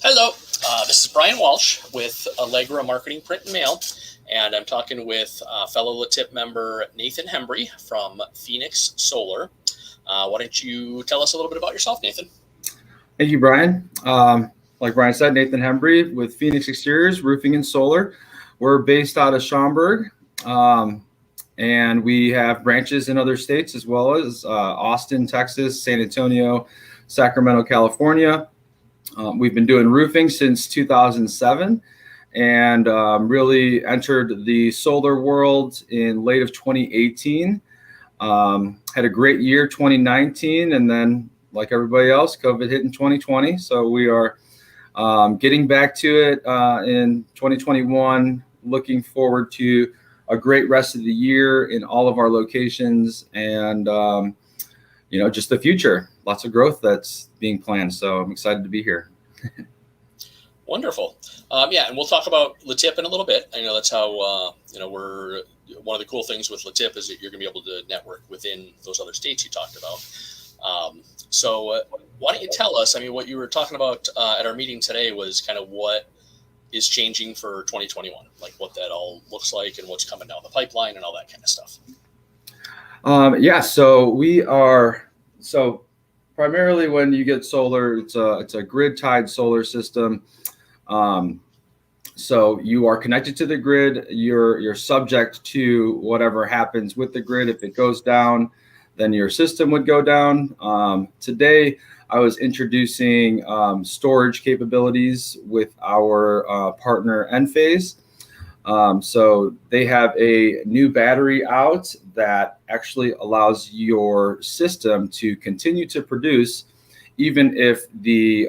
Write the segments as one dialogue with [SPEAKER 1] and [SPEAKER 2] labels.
[SPEAKER 1] Hello, this is Brian Walsh with Allegra Marketing Print and Mail, and I'm talking with fellow LATIP member Nathan Hembry from Phoenix Solar. Why don't you tell us a little bit about yourself, Nathan?
[SPEAKER 2] Thank you, Brian. Like Brian said, Nathan Hembry with Phoenix Exteriors Roofing and Solar. We're based out of Schaumburg, and we have branches in other states as well as Austin, Texas, San Antonio, Sacramento, California. We've been doing roofing since 2007 and really entered the solar world in late of 2018. Had a great year 2019, and then like everybody else, COVID hit in 2020. So we are getting back to it in 2021, looking forward to a great rest of the year in all of our locations and, just the future. Lots of growth that's being planned. So I'm excited to be here.
[SPEAKER 1] Wonderful. And we'll talk about LATIP in a little bit. I know that's how, we're one of the cool things with LATIP is that you're going to be able to network within those other states you talked about. So why don't you tell us, what you were talking about at our meeting today was kind of what is changing for 2021, like what that all looks like and what's coming down the pipeline and all that kind of stuff.
[SPEAKER 2] So primarily when you get solar, it's a grid tied solar system. So you are connected to the grid. You're subject to whatever happens with the grid. If it goes down, then your system would go down. Today, I was introducing storage capabilities with our partner Enphase. So they have a new battery out that actually allows your system to continue to produce even if the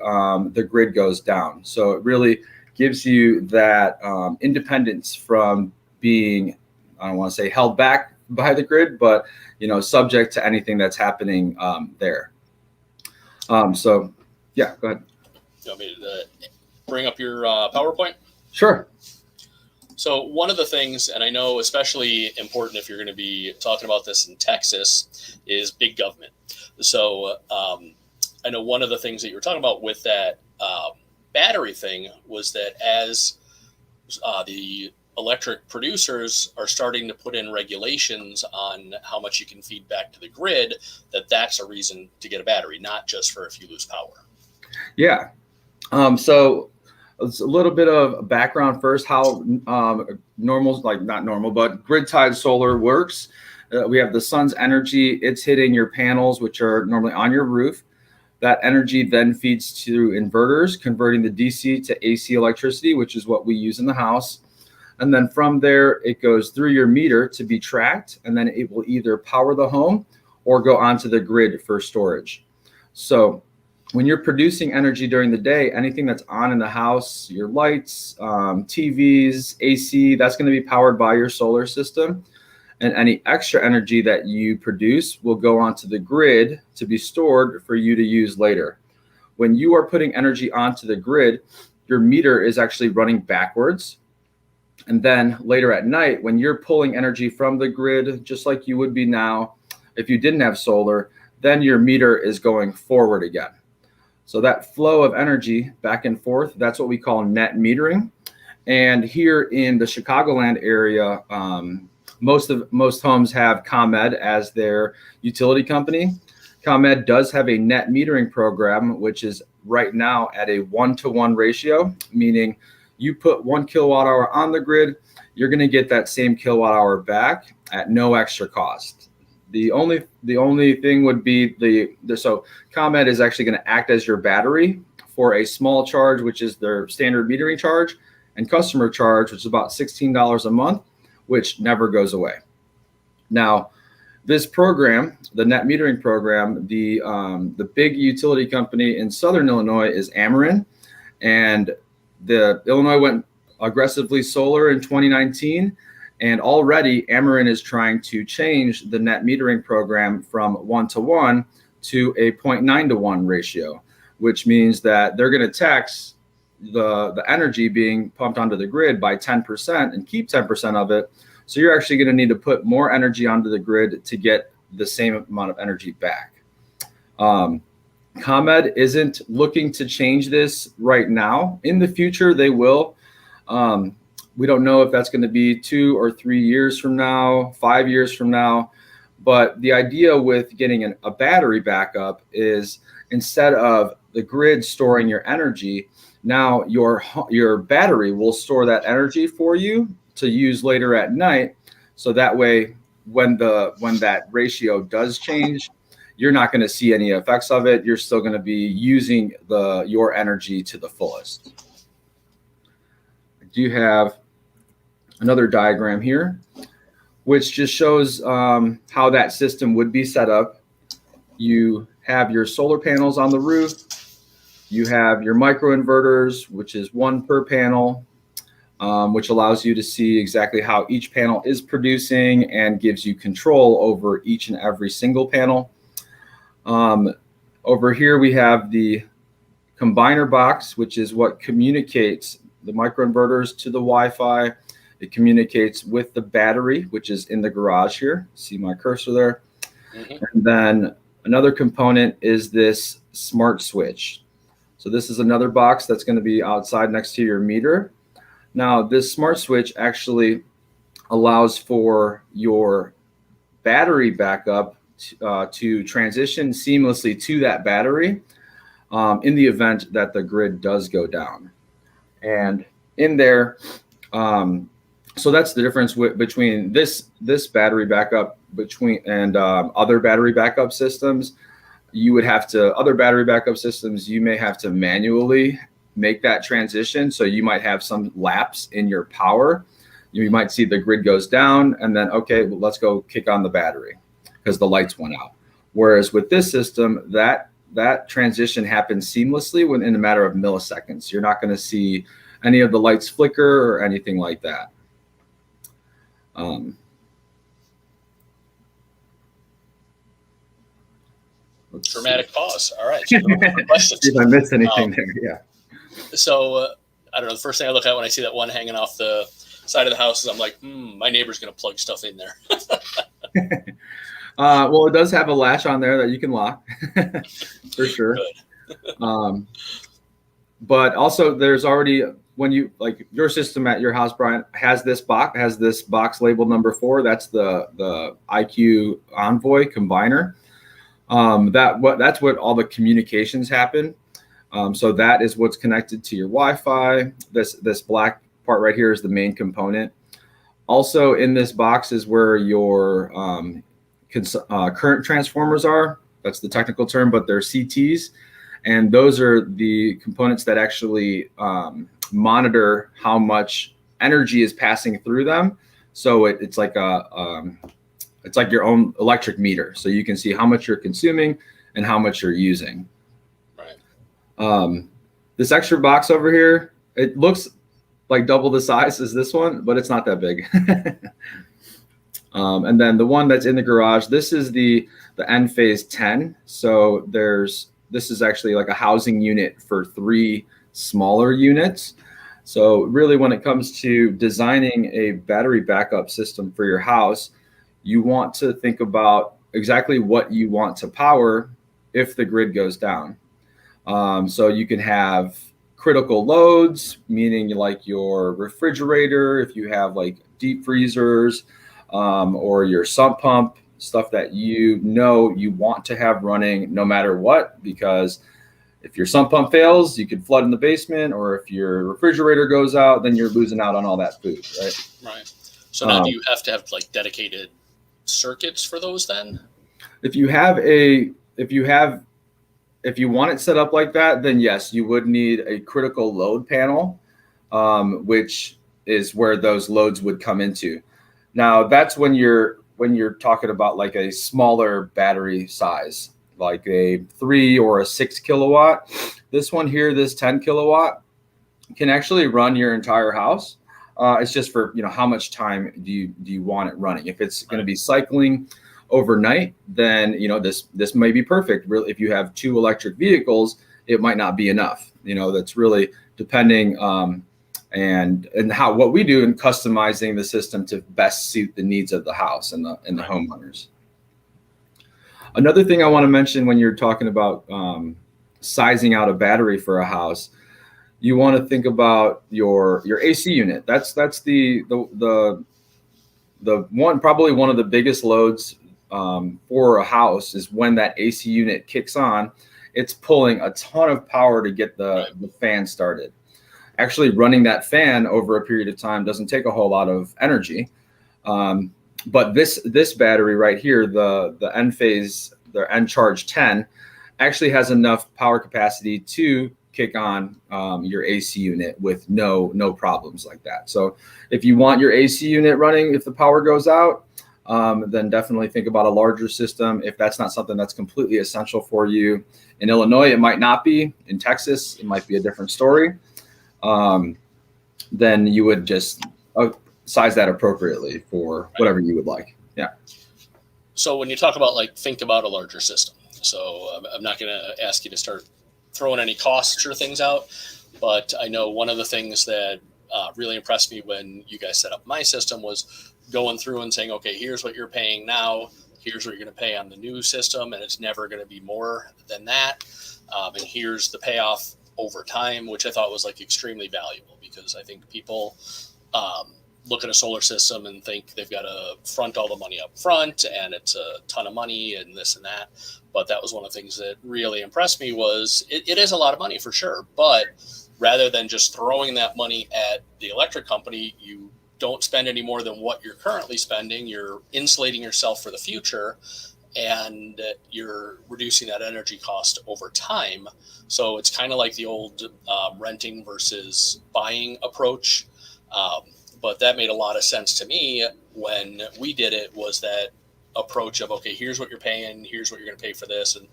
[SPEAKER 2] grid goes down. So it really gives you that independence from being, I don't want to say held back by the grid, but subject to anything that's happening there. So yeah, go ahead.
[SPEAKER 1] You want me to bring up your PowerPoint?
[SPEAKER 2] Sure.
[SPEAKER 1] So one of the things, and I know especially important if you're going to be talking about this in Texas, is big government. So I know one of the things that you were talking about with that battery thing was that as the electric producers are starting to put in regulations on how much you can feed back to the grid, that's a reason to get a battery, not just for if you lose power.
[SPEAKER 2] Yeah. So it's a little bit of background first, how not normal, but grid tied solar works. We have the sun's energy. It's hitting your panels, which are normally on your roof. That energy then feeds to inverters, converting the DC to AC electricity, which is what we use in the house. And then from there, it goes through your meter to be tracked, and then it will either power the home or go onto the grid for storage. So when you're producing energy during the day, anything that's on in the house, your lights, TVs, AC, that's going to be powered by your solar system. And any extra energy that you produce will go onto the grid to be stored for you to use later. When you are putting energy onto the grid, your meter is actually running backwards. And then later at night, when you're pulling energy from the grid, just like you would be now, if you didn't have solar, then your meter is going forward again. So that flow of energy back and forth, that's what we call net metering. And here in the Chicagoland area, most homes have ComEd as their utility company. ComEd does have a net metering program, which is right now at a 1-to-1 ratio, meaning you put 1 kilowatt hour on the grid, you're going to get that same kilowatt hour back at no extra cost. The only thing would be so ComEd is actually going to act as your battery for a small charge, which is their standard metering charge, and customer charge, which is about $16 a month, which never goes away. Now, this program, the net metering program, the big utility company in Southern Illinois is Ameren, and the Illinois went aggressively solar in 2019, and already Ameren is trying to change the net metering program from 1-to-1 to a 0.9-to-1 ratio, which means that they're going to tax the energy being pumped onto the grid by 10% and keep 10% of it. So you're actually going to need to put more energy onto the grid to get the same amount of energy back. ComEd isn't looking to change this right now. In the future, they will. We don't know if that's going to be 2 or 3 years from now, 5 years from now. But the idea with getting a battery backup is instead of the grid storing your energy, now your battery will store that energy for you to use later at night. So that way, when that ratio does change, you're not going to see any effects of it. You're still going to be using your energy to the fullest. I do have another diagram here, which just shows how that system would be set up. You have your solar panels on the roof. You have your microinverters, which is one per panel, which allows you to see exactly how each panel is producing and gives you control over each and every single panel. Over here, we have the combiner box, which is what communicates the microinverters to the Wi-Fi. It communicates with the battery, which is in the garage here. See my cursor there. Mm-hmm. And then another component is this smart switch. So this is another box that's going to be outside next to your meter. Now, this smart switch actually allows for your battery backup to transition seamlessly to that battery in the event that the grid does go down. And in there, so that's the difference between this battery backup and other battery backup systems. You would have to, other battery backup systems, you may have to manually make that transition. So you might have some lapse in your power. You might see the grid goes down and then, okay, well, let's go kick on the battery because the lights went out. Whereas with this system, that transition happens seamlessly in a matter of milliseconds. You're not going to see any of the lights flicker or anything like that.
[SPEAKER 1] Dramatic pause. All right. So questions.
[SPEAKER 2] If I missed anything there, yeah.
[SPEAKER 1] So I don't know. The first thing I look at when I see that one hanging off the side of the house is I'm like, my neighbor's going to plug stuff in there.
[SPEAKER 2] Well, it does have a latch on there that you can lock for sure. But also there's already, when you, like your system at your house, Brian, has this box labeled number 4. That's the IQ Envoy combiner. That's what all the communications happen. So that is what's connected to your Wi-Fi. This black part right here is the main component. Also in this box is where your current transformers are. That's the technical term, but they're CTs. And those are the components that actually monitor how much energy is passing through them. So it's like it's like your own electric meter. So you can see how much you're consuming and how much you're using. Right. This extra box over here, it looks like double the size as this one, but it's not that big. And then the one that's in the garage, this is the Enphase 10. So this is actually like a housing unit for 3 smaller units. So really when it comes to designing a battery backup system for your house, you want to think about exactly what you want to power if the grid goes down. So you can have critical loads, meaning like your refrigerator, if you have like deep freezers, or your sump pump, stuff that you want to have running no matter what, because if your sump pump fails, you could flood in the basement, or if your refrigerator goes out, then you're losing out on all that food, right?
[SPEAKER 1] Right. So now do you have to have like dedicated circuits for those then? If you
[SPEAKER 2] want it set up like that, then yes, you would need a critical load panel, which is where those loads would come into. Now that's when you're talking about like a smaller battery size, like a 3 or a 6 kilowatt. This one here, this 10 kilowatt, can actually run your entire house. It's just for, how much time do you want it running? If it's going to be cycling overnight, then, this may be perfect. Really, if you have 2 electric vehicles, it might not be enough. That's really depending and what we do in customizing the system to best suit the needs of the house and the homeowners. Another thing I want to mention when you're talking about sizing out a battery for a house, you want to think about your AC unit. That's the one, probably one of the biggest loads for a house is when that AC unit kicks on. It's pulling a ton of power to get the fan started. Actually, running that fan over a period of time doesn't take a whole lot of energy. But this battery right here, the Enphase, the Encharge 10, actually has enough power capacity to kick on your AC unit with no problems like that. So if you want your AC unit running, if the power goes out, then definitely think about a larger system. If that's not something that's completely essential for you, in Illinois, it might not be. In Texas, it might be a different story. Then you would just size that appropriately for whatever you would like. Yeah.
[SPEAKER 1] So when you talk about think about a larger system. So I'm not going to ask you to start throwing any costs or things out, but I know one of the things that really impressed me when you guys set up my system was going through and saying, okay, here's what you're paying now. Here's what you're going to pay on the new system, and it's never going to be more than that. And here's the payoff over time, which I thought was extremely valuable, because I think people look at a solar system and think they've got to front all the money up front and it's a ton of money and this and that. But that was one of the things that really impressed me was it is a lot of money for sure. But rather than just throwing that money at the electric company, you don't spend any more than what you're currently spending. You're insulating yourself for the future, and you're reducing that energy cost over time. So it's kind of like the old renting versus buying approach. But that made a lot of sense to me when we did it, was that approach of, okay, here's what you're paying, here's what you're going to pay for this. And,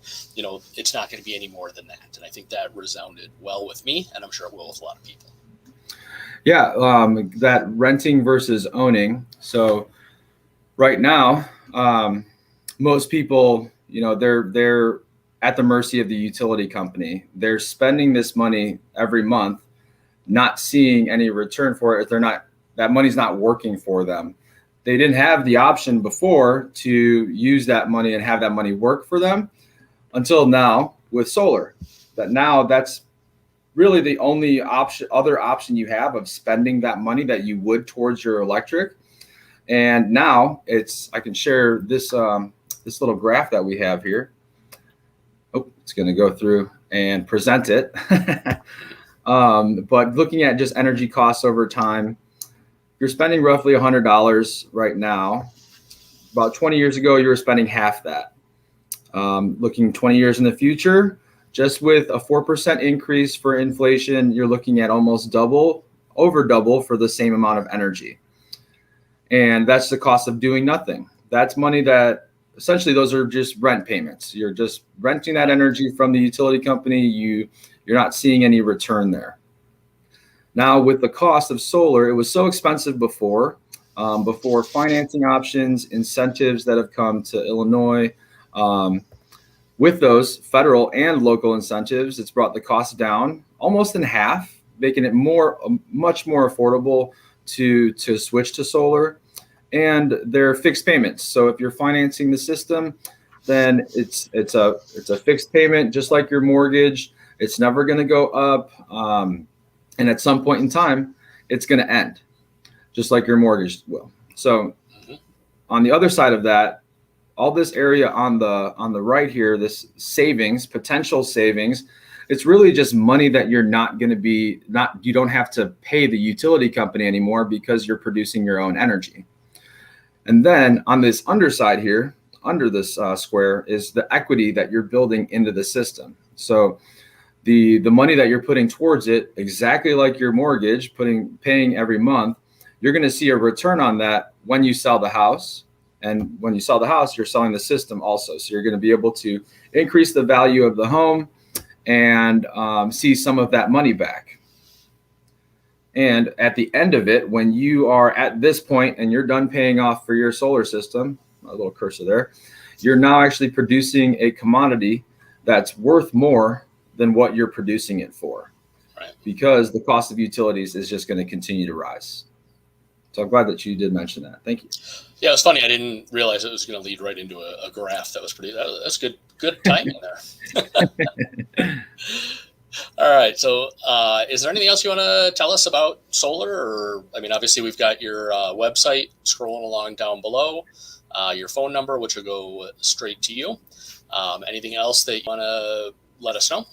[SPEAKER 1] it's not going to be any more than that. And I think that resounded well with me, and I'm sure it will with a lot of people.
[SPEAKER 2] Yeah. That renting versus owning. So right now, most people, they're at the mercy of the utility company. They're spending this money every month, not seeing any return for it. That money's not working for them. They didn't have the option before to use that money and have that money work for them until now with solar. That's really the only other option you have of spending that money that you would towards your electric. And now I can share this little graph that we have here. Oh, it's going to go through and present it. But looking at just energy costs over time, you're spending roughly $100 right now. About 20 years ago, you were spending half that. Looking 20 years in the future, just with a 4% increase for inflation, you're looking at almost over double for the same amount of energy. And that's the cost of doing nothing. That's money that essentially those are just rent payments. You're just renting that energy from the utility company. You're not seeing any return there. Now with the cost of solar, it was so expensive before financing options, incentives that have come to Illinois. With those federal and local incentives, it's brought the cost down almost in half, making it much more affordable to switch to solar. And they're fixed payments. So if you're financing the system, then it's a fixed payment, just like your mortgage. It's never going to go up. And at some point in time, it's going to end, just like your mortgage will. So on the other side of that, all this area on the right here, this potential savings, it's really just money that you're you don't have to pay the utility company anymore because you're producing your own energy. And then on this underside here, under this square, is the equity that you're building into the system. So the money that you're putting towards it, exactly like your mortgage, paying every month, you're going to see a return on that when you sell the house. And when you sell the house, you're selling the system also. So you're going to be able to increase the value of the home and see some of that money back. And at the end of it, when you are at this point and you're done paying off for your solar system, a little cursor there, you're now actually producing a commodity that's worth more than what you're producing it for, right? Because the cost of utilities is just going to continue to rise. So I'm glad that you did mention that. Thank you.
[SPEAKER 1] Yeah, it was funny. I didn't realize it was going to lead right into a graph. That was that's good timing there. All right. So, is there anything else you want to tell us about solar? Or, I mean, obviously we've got your website scrolling along down below, your phone number, which will go straight to you. Anything else that you want to let us know?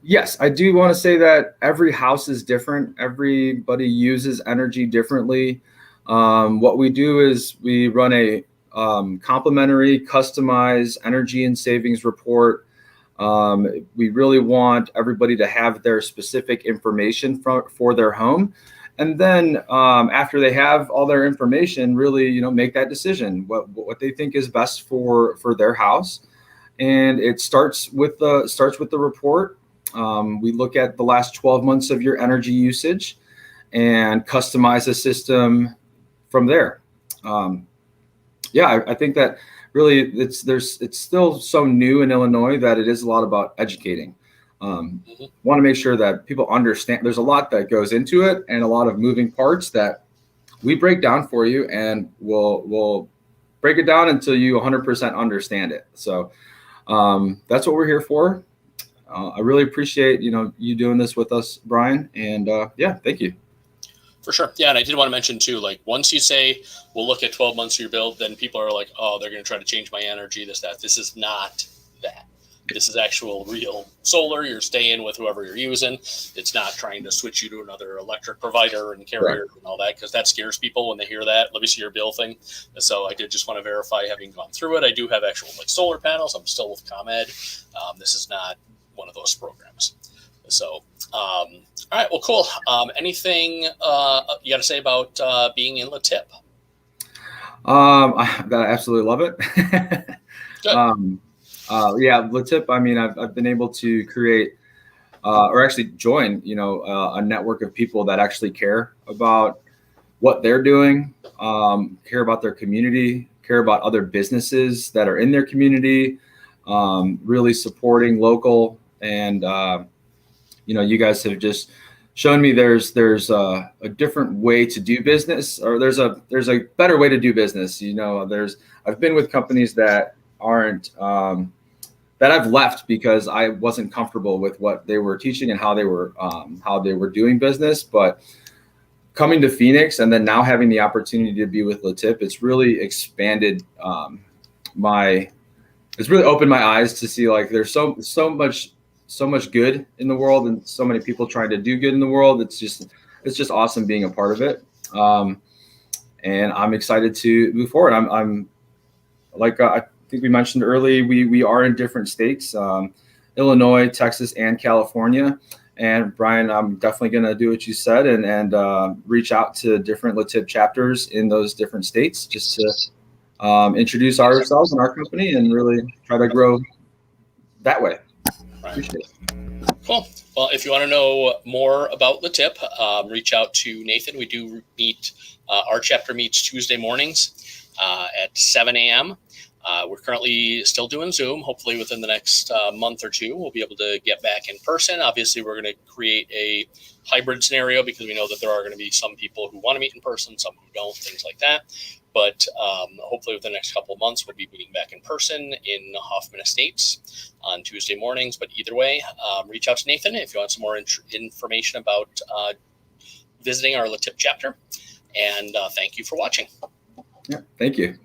[SPEAKER 2] Yes, I do want to say that every house is different. Everybody uses energy differently. What we do is we run a complimentary, customized energy and savings report. We really want everybody to have their specific information for their home. And then after they have all their information, really, make that decision, what they think is best for their house. And it starts with the report. We look at the last 12 months of your energy usage and customize a system from there. I think that really it's still so new in Illinois that it is a lot about educating. Want to make sure that people understand there's a lot that goes into it and a lot of moving parts that we break down for you, and we'll break it down until you 100% understand it. So that's what we're here for. I really appreciate, you doing this with us, Brian. And thank you.
[SPEAKER 1] For sure. Yeah. And I did want to mention too, like once you say, we'll look at 12 months of your bill, then people are like, oh, they're going to try to change my energy, that. This is not that. This is actual real solar. You're staying with whoever you're using. It's not trying to switch you to another electric provider and carrier and all that, because that scares people when they hear that. Let me see your bill thing. So I did just want to verify, having gone through it, I do have actual solar panels. I'm still with ComEd. This is not one of those programs. So, all right, well, cool. Anything you got to say about being in LaTip?
[SPEAKER 2] I absolutely love it.
[SPEAKER 1] Good.
[SPEAKER 2] LaTip. I mean, I've been able to create or actually join, a network of people that actually care about what they're doing, care about their community, care about other businesses that are in their community, really supporting local. And you guys have just shown me there's a different way to do business, or there's a better way to do business. I've been with companies that aren't that I've left because I wasn't comfortable with what they were teaching and how they were doing business. But coming to Phoenix and then now having the opportunity to be with LaTip, it's really expanded it's really opened my eyes to see like there's so much good in the world and so many people trying to do good in the world. It's just awesome being a part of it. And I'm excited to move forward. I'm like, I think we mentioned early, we are in different states, Illinois, Texas, and California. And Brian, I'm definitely going to do what you said and reach out to different LaTip chapters in those different states just to introduce ourselves and our company and really try to grow that way.
[SPEAKER 1] Right. Appreciate it. Cool. Well, if you want to know more about LaTip, reach out to Nathan. We do meet, our chapter meets Tuesday mornings at 7 a.m. We're currently still doing Zoom. Hopefully within the next month or two, we'll be able to get back in person. Obviously, we're going to create a hybrid scenario because we know that there are going to be some people who want to meet in person, some who don't, things like that. But hopefully within the next couple of months, we'll be meeting back in person in Hoffman Estates on Tuesday mornings. But either way, reach out to Nathan if you want some more information about visiting our LaTip chapter. And thank you for watching.
[SPEAKER 2] Yeah, thank you.